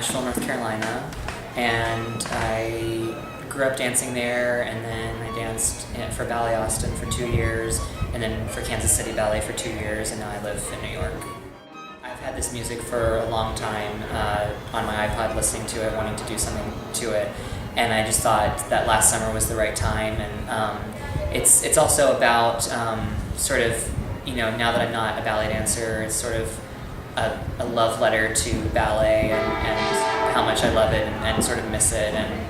Asheville, North Carolina, and I grew up dancing there, and then I danced for Ballet Austin for 2 years, and then for Kansas City Ballet for 2 years, and now I live in New York. I've had this music for a long time on my iPod, listening to it, wanting to do something to it, and I just thought that last summer was the right time. And it's also about sort of, now that I'm not a ballet dancer, it's sort of a love letter to ballet and how much I love it and sort of miss it, and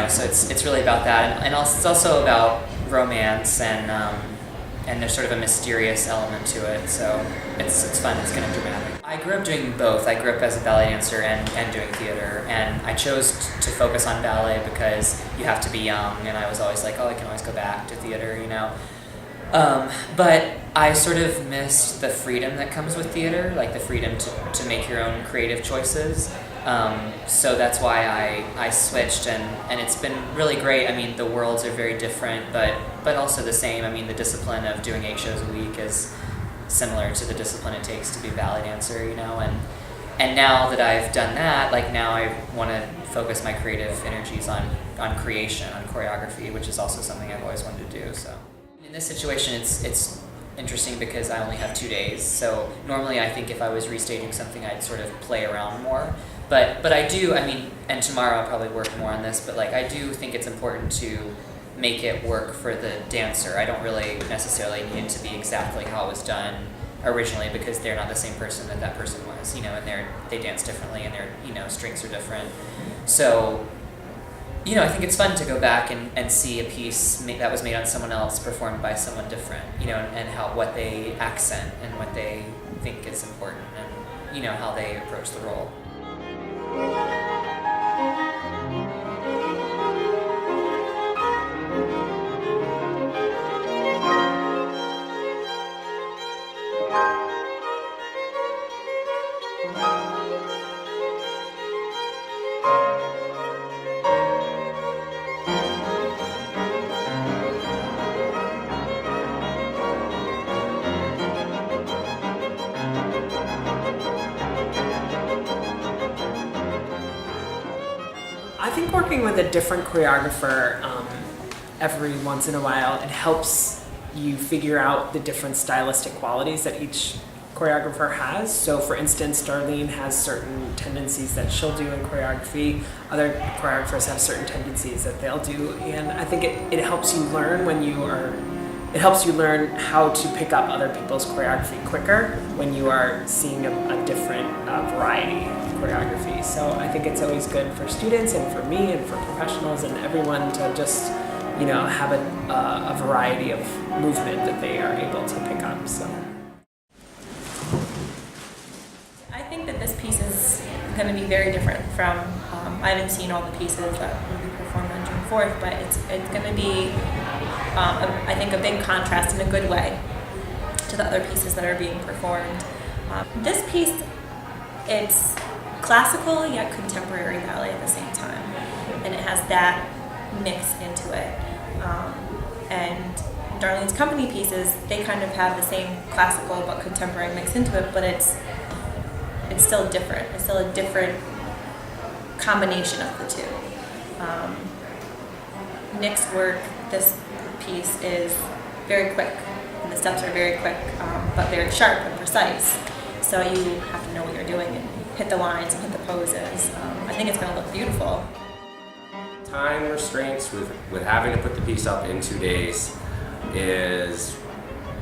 so it's really about that, and also, it's also about romance and there's sort of a mysterious element to it, so it's fun. It's kind of dramatic. I grew up doing both. I grew up as a ballet dancer and doing theater, and I chose to focus on ballet because you have to be young, and I was always like, I can always go back to theater, But I sort of missed the freedom that comes with theater, like the freedom to make your own creative choices. So that's why I switched, and it's been really great. I mean, the worlds are very different, but also the same. I mean, the discipline of doing 8 shows a week is similar to the discipline it takes to be a ballet dancer, and now that I've done that, now I want to focus my creative energies on creation, on choreography, which is also something I've always wanted to do. So in this situation, it's interesting because I only have 2 days. So normally I think if I was restaging something, I'd sort of play around more. But I do, and tomorrow I'll probably work more on this, but I do think it's important to make it work for the dancer. I don't really necessarily need it to be exactly how it was done originally, because they're not the same person that person was, and they dance differently, and their strengths are different. So I think it's fun to go back and see a piece that was made on someone else performed by someone different, and what they accent and what they think is important, and how they approach the role. I think working with a different choreographer every once in a while, it helps you figure out the different stylistic qualities that each choreographer has. So for instance, Darlene has certain tendencies that she'll do in choreography. Other choreographers have certain tendencies that they'll do. And I think it helps you learn it helps you learn how to pick up other people's choreography quicker when you are seeing a different variety of choreography. So I think it's always good for students and for me and for professionals and everyone to just, have a variety of movement that they are able to pick up. So I think that this piece is going to be very different from, I haven't seen all the pieces that will be performed on June 4th, but it's going to be, I think, a big contrast in a good way to the other pieces that are being performed. This piece, it's classical yet contemporary ballet at the same time, and it has that mixed into it. And Darlene's company pieces, they kind of have the same classical but contemporary mix into it, but it's still different. It's still a different combination of the two. Nick's work, this piece is very quick, and the steps are very quick, but very sharp and precise. So you have to know what you're doing and hit the lines and hit the poses. I think it's going to look beautiful. Time restraints with having to put the piece up in 2 days is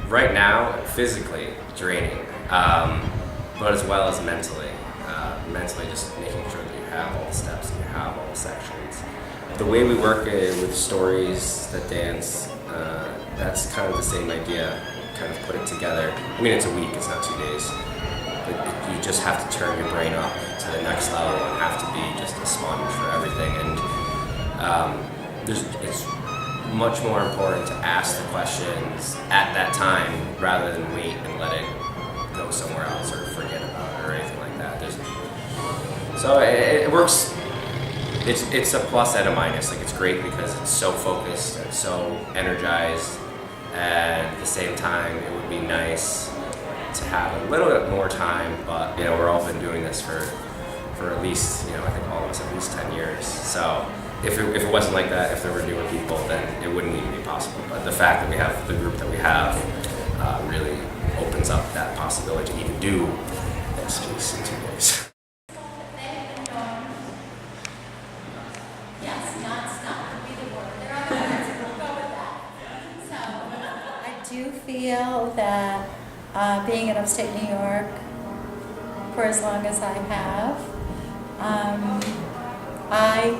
right now physically draining, but as well as mentally. Mentally, just making sure that you have all the steps and you have all the sections. The way we work with stories that dance, that's kind of the same idea. Kind of put it together. I mean, it's a week, it's not 2 days. But you just have to turn your brain up to the next level and have to be just a sponge for everything. And it's much more important to ask the questions at that time rather than wait and let it go somewhere else or forget about it or anything like that. So it works. It's a plus and a minus. It's great because it's so focused and so energized, and at the same time it would be nice to have a little bit more time, but we're all been doing this for for at least, I think all of us at least 10 years. So if it wasn't like that, if there were newer people, then it wouldn't even be possible. But the fact that we have the group that we have really opens up that possibility to even do this piece in 2 days. I do feel that being in upstate New York for as long as I have, I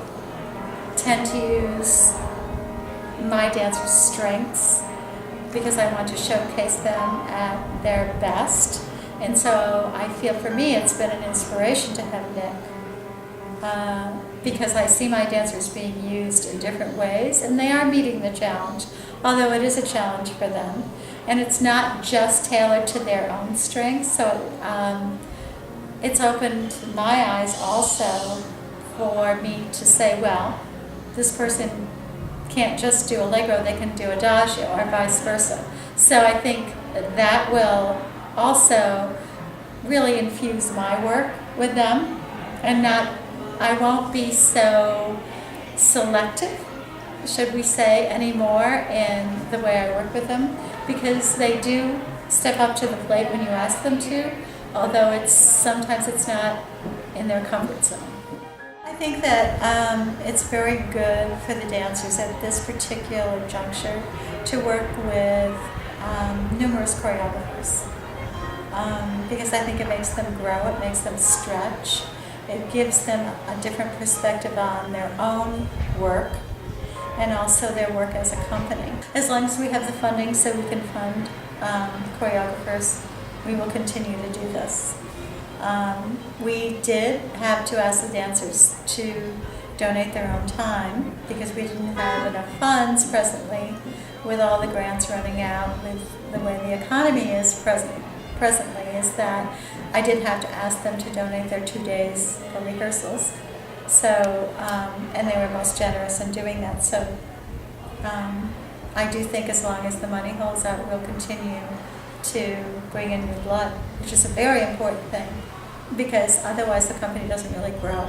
tend to use my dancers' strengths because I want to showcase them at their best. And so I feel for me it's been an inspiration to have Nick because I see my dancers being used in different ways and they are meeting the challenge, although it is a challenge for them. And it's not just tailored to their own strengths, so it's opened my eyes also for me to say, well, this person can't just do Allegro, they can do Adagio or vice versa. So I think that will also really infuse my work with them and I won't be so selective, should we say, anymore in the way I work with them because they do step up to the plate when you ask them to, although sometimes it's not in their comfort zone. I think that it's very good for the dancers at this particular juncture to work with numerous choreographers because I think it makes them grow, it makes them stretch, it gives them a different perspective on their own work and also their work as a company. As long as we have the funding so we can fund choreographers, we will continue to do this. We did have to ask the dancers to donate their own time because we didn't have enough funds presently with all the grants running out with the way the economy is presently is that I did have to ask them to donate their 2 days for rehearsals. So, and they were most generous in doing that. So I do think as long as the money holds out, we'll continue to bring in new blood, which is a very important thing because otherwise the company doesn't really grow.